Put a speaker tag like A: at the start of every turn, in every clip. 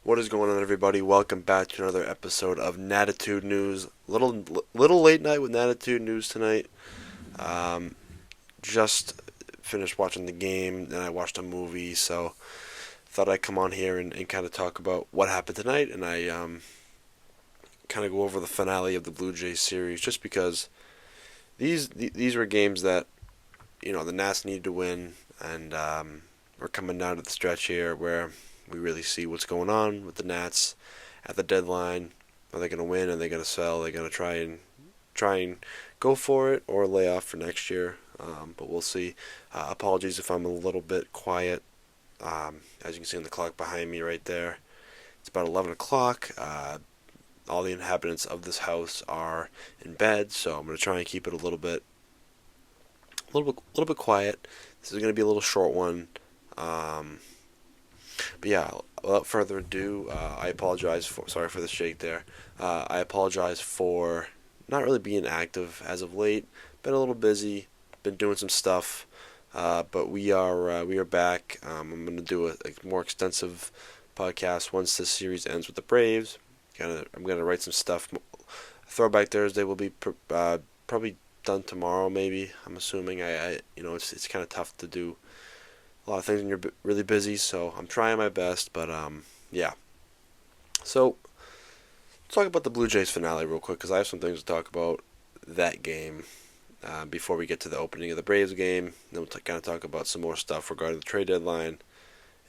A: What is going on, everybody? Welcome back to another episode of Natitude News. Little late night with Natitude News tonight. Um, just finished watching the game, then I watched a movie, so thought I'd come on here and kind of talk about what happened tonight, and I kind of go over the finale of the Blue Jays series, just because these were games that the Nats needed to win, and we're coming down to the stretch here where we really see what's going on with the Nats at the deadline. Are they going to win? Are they going to sell? Are they going to try and go for it or lay off for next year? But we'll see. Apologies if I'm a little bit quiet. As you can see on the clock behind me right there, it's about 11 o'clock. All the inhabitants of this house are in bed, so I'm going to try and keep it a little bit quiet. This is going to be a little short one. But yeah, without further ado, I apologize sorry for the shake there. I apologize for not really being active as of late. Been a little busy, been doing some stuff, but we are back. I'm going to do a more extensive podcast once this series ends with the Braves. I'm going to write some stuff. Throwback Thursday will be probably done tomorrow, maybe. I'm assuming. It's kind of tough to do a lot of things when you're really busy, so I'm trying my best, but yeah. So, let's talk about the Blue Jays finale real quick, because I have some things to talk about that game before we get to the opening of the Braves game. Then we'll kind of talk about some more stuff regarding the trade deadline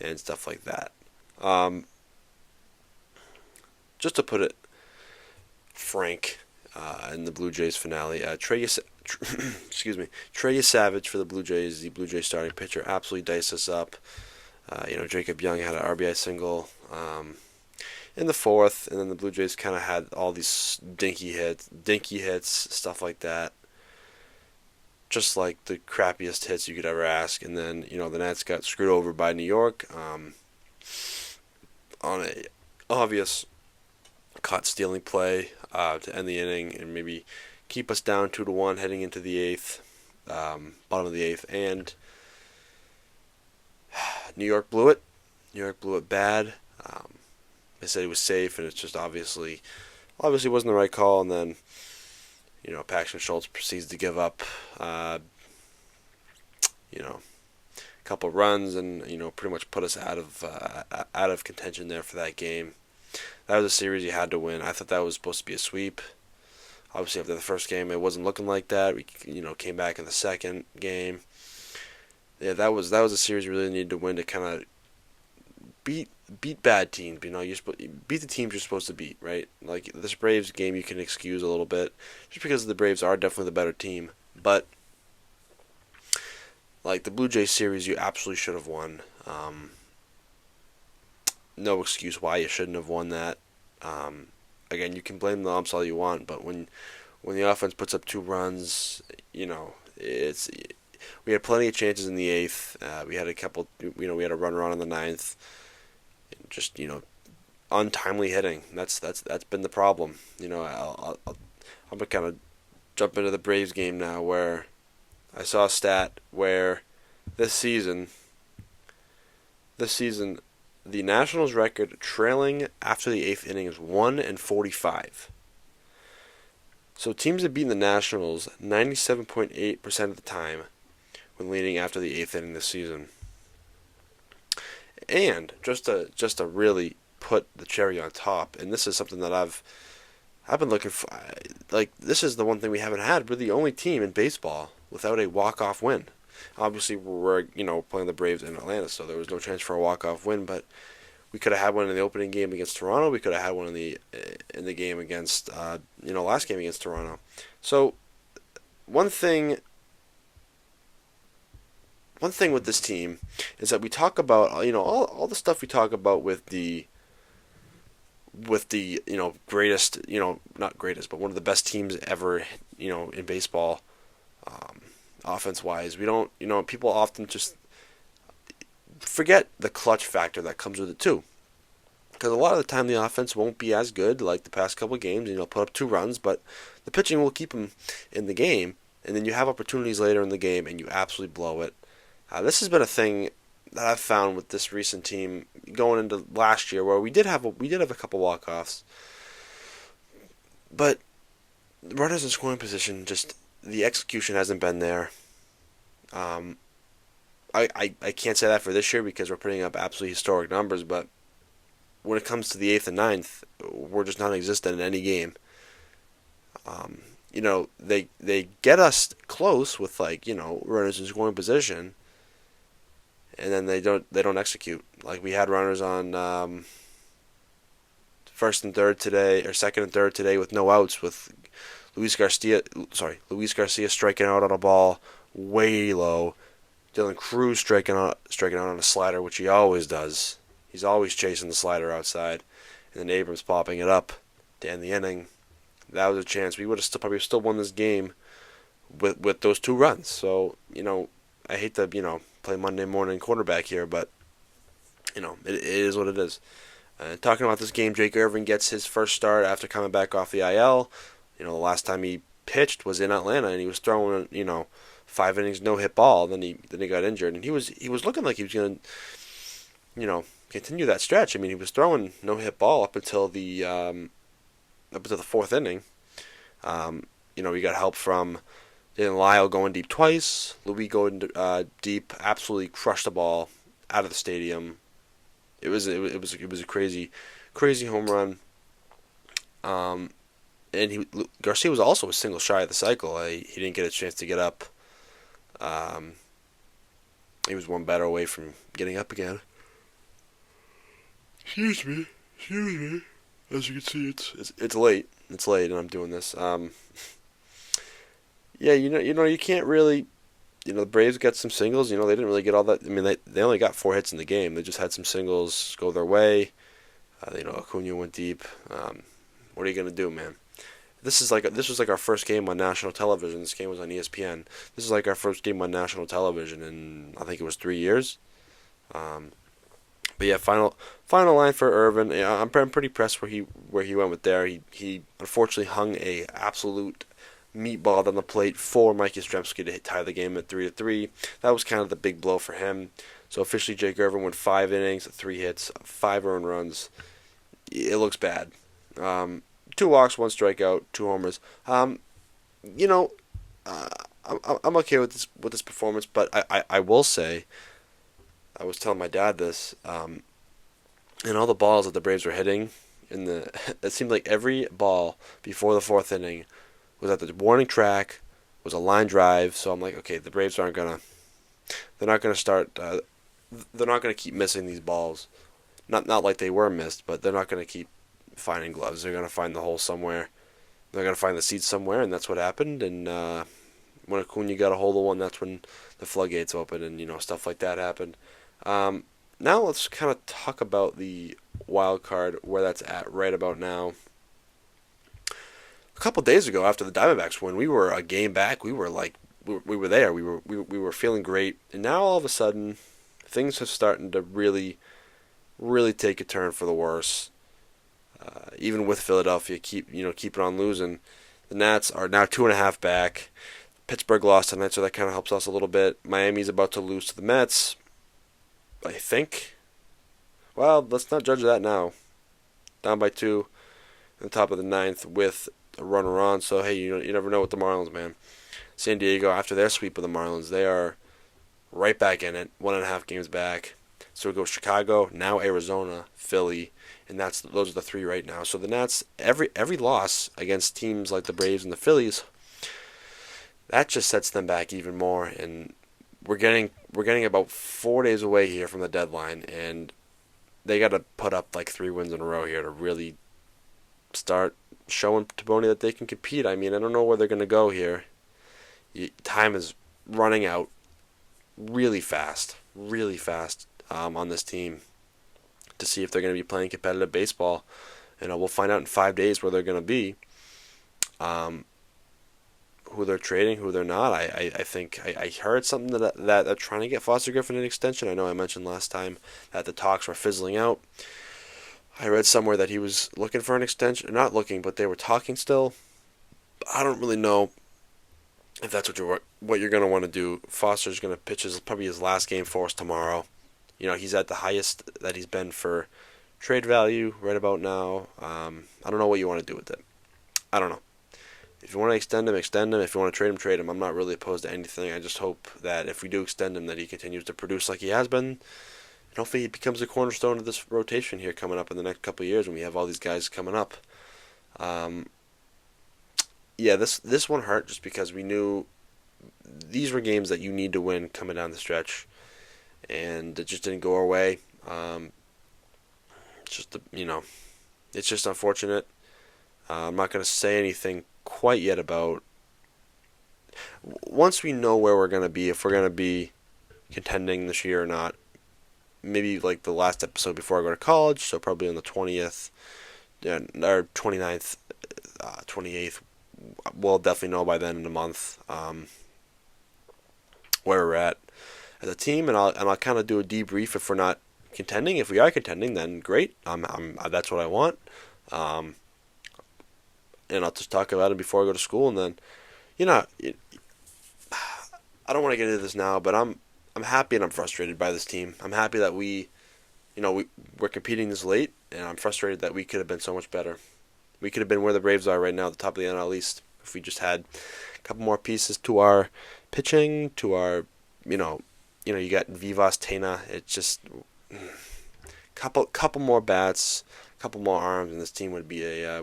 A: and stuff like that. Just to put it frank, in the Blue Jays finale, Trey Savage for the Blue Jays, the Blue Jays starting pitcher, absolutely diced us up. Jacob Young had an RBI single in the fourth, and then the Blue Jays kind of had all these dinky hits, stuff like that. Just like the crappiest hits you could ever ask. And then, the Nats got screwed over by New York on a obvious caught stealing play to end the inning and maybe keep us down 2-1 heading into the eighth, bottom of the eighth, and New York blew it. New York blew it bad. They said it was safe, and it's just obviously wasn't the right call. And then, Paxton Schultz proceeds to give up, a couple runs, and pretty much put us out of contention there for that game. That was a series you had to win. I thought that was supposed to be a sweep. Obviously, after the first game, it wasn't looking like that. We, came back in the second game. Yeah, that was a series we really needed to win to kind of beat bad teams. Beat the teams you're supposed to beat, right? Like this Braves game, you can excuse a little bit, just because the Braves are definitely the better team. But like the Blue Jays series, you absolutely should have won. No excuse why you shouldn't have won that. Again, you can blame the umps all you want, but when the offense puts up 2 runs, we had plenty of chances in the eighth. We had a couple, we had a runner in the ninth. Just untimely hitting. That's been the problem. I'm gonna kind of jump into the Braves game now, where I saw a stat where this season. The Nationals' record trailing after the 8th inning is 1-45. So teams have beaten the Nationals 97.8% of the time when leading after the 8th inning this season. And just to really put the cherry on top, and this is something that I've been looking for. Like, this is the one thing we haven't had. We're the only team in baseball without a walk-off win. Obviously, we're playing the Braves in Atlanta, so there was no chance for a walk-off win. But we could have had one in the opening game against Toronto. We could have had one in the game against last game against Toronto. So one thing with this team is that we talk about all the stuff we talk about with the greatest, not greatest, but one of the best teams ever in baseball. Offense-wise, we don't, people often just forget the clutch factor that comes with it too. Because a lot of the time the offense won't be as good like the past couple of games, and put up 2 runs, but the pitching will keep them in the game, and then you have opportunities later in the game, and you absolutely blow it. This has been a thing that I've found with this recent team going into last year, where we did have a couple walk-offs, but runners in scoring position, just the execution hasn't been there. Um, I can't say that for this year because we're putting up absolutely historic numbers, but when it comes to the eighth and ninth, we're just non-existent in any game. They get us close with runners in scoring position, and then they don't execute. Like we had runners on first and third today, or second and third today with no outs, with Luis Garcia striking out on a ball way low. Dylan Cruz striking out on a slider, which he always does. He's always chasing the slider outside, and then Abrams popping it up to end the inning. That was a chance. We would have probably still won this game with those two runs. So I hate to play Monday morning quarterback here, but it is what it is. Talking about this game, Jake Irvin gets his first start after coming back off the IL. The last time he pitched was in Atlanta, and he was throwing 5 innings no hit ball. Then he got injured, and he was looking like he was going to continue that stretch. I mean, he was throwing no hit ball up until the fourth inning. We got help from Lyle going deep twice. Louis going deep, absolutely crushed the ball out of the stadium. It was a crazy home run. And Garcia was also a single shy of the cycle. He didn't get a chance to get up. He was one batter away from getting up again. Excuse me. As you can see, it's late. It's late, and I'm doing this. Yeah, you can't really. The Braves got some singles. They didn't really get all that. I mean, they only got 4 hits in the game. They just had some singles go their way. Acuna went deep. What are you gonna do, man? This was like our first game on national television. This game was on ESPN. This is like our first game on national television in I think it was 3 years. But yeah, final line for Irvin. Yeah, I'm pretty impressed where he went with there. He unfortunately hung a absolute meatball on the plate for Mike Yastrzemski to tie the game at 3-3. That was kind of the big blow for him. So officially, Jake Irvin went 5 innings, 3 hits, 5 earned runs. It looks bad. 2 walks, 1 strikeout, 2 homers. I'm okay with this performance, but I will say, I was telling my dad this, and all the balls that the Braves were hitting it seemed like every ball before the 4th inning was at the warning track, was a line drive. So I'm like, okay, the Braves they're not gonna keep missing these balls. Not like they were missed, but they're not gonna keep finding gloves. They're gonna find the hole somewhere. They're gonna find the seats somewhere, and that's what happened. And when Acuna got a hold of one, that's when the floodgates opened, and stuff like that happened. Now let's kind of talk about the wild card, where that's at right about now. A couple days ago, after the Diamondbacks win, we were a game back. We were there. We were feeling great, and now all of a sudden, things are starting to really, really take a turn for the worse. Even with Philadelphia keeping on losing, the Nats are now 2.5 back. Pittsburgh lost tonight, so that kind of helps us a little bit. Miami's about to lose to the Mets, I think. Well, let's not judge that now. Down by 2 in the top of the 9th with a runner on. So hey, you never know with the Marlins, man. San Diego, after their sweep of the Marlins, they are right back in it, 1.5 games back. So it goes Chicago, now Arizona, Philly, and those are the 3 right now. So the Nats, every loss against teams like the Braves and the Phillies, that just sets them back even more. And we're getting about 4 days away here from the deadline, and they got to put up like 3 wins in a row here to really start showing to Boney that they can compete. I mean, I don't know where they're going to go here. Time is running out really fast on this team to see if they're going to be playing competitive baseball. We'll find out in 5 days where they're going to be, who they're trading, who they're not. I think I heard something that they're trying to get Foster Griffin an extension. I know I mentioned last time that the talks were fizzling out. I read somewhere that he was looking for an extension. Not looking, but they were talking still. I don't really know if that's what you're going to want to do. Foster's going to pitch probably his last game for us tomorrow. He's at the highest that he's been for trade value right about now. I don't know what you want to do with it. I don't know. If you want to extend him, extend him. If you want to trade him, trade him. I'm not really opposed to anything. I just hope that if we do extend him, that he continues to produce like he has been. And hopefully he becomes a cornerstone of this rotation here coming up in the next couple of years when we have all these guys coming up. Um, yeah, this one hurt just because we knew these were games that you need to win coming down the stretch, and it just didn't go our way. It's just it's just unfortunate. I'm not going to say anything quite yet about once we know where we're going to be, if we're going to be contending this year or not. Maybe like the last episode before I go to college, so probably on the 20th or 29th, 28th. We'll definitely know by then in a month where we're at as a team, and I'll kind of do a debrief if we're not contending. If we are contending, then great. That's what I want. And I'll just talk about it before I go to school, and then I don't want to get into this now, but I'm happy and I'm frustrated by this team. I'm happy that we're competing this late, and I'm frustrated that we could have been so much better. We could have been where the Braves are right now, at the top of the NL East, if we just had a couple more pieces to our pitching, to our, you got Vivas, Tena. It's just couple more bats, couple more arms, and this team would be a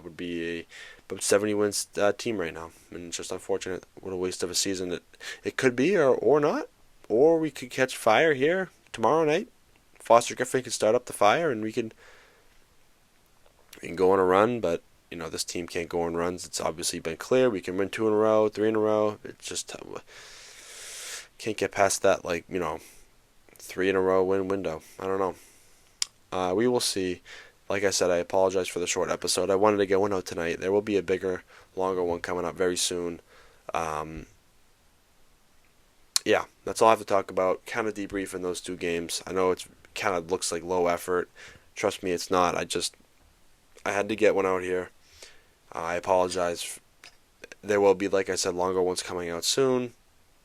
A: about 70 wins team right now. And it's just unfortunate. What a waste of a season it could be, or not, or we could catch fire here tomorrow night. Foster Griffin could start up the fire, and we can go on a run, but this team can't go on runs. It's obviously been clear. We can win 2 in a row, 3 in a row. It's just can't get past that 3 in a row win window. I don't know. We will see. Like I said, I apologize for the short episode. I wanted to get one out tonight. There will be a bigger, longer one coming up very soon. Yeah, that's all I have to talk about. Kind of debriefing those 2 games. I know it's kind of looks like low effort. Trust me, it's not. I had to get one out here. I apologize. There will be, like I said, longer ones coming out soon.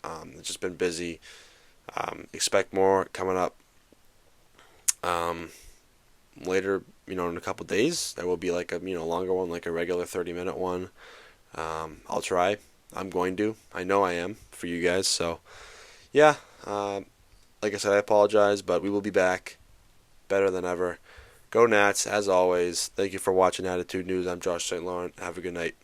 A: It's just been busy. Expect more coming up later, in a couple days. There will be like a longer one, like a regular 30-minute one. I'll try. I'm going to. I know I am for you guys. So, yeah. Like I said, I apologize, but we will be back better than ever. Go Nats, as always. Thank you for watching Attitude News. I'm Josh St. Laurent. Have a good night.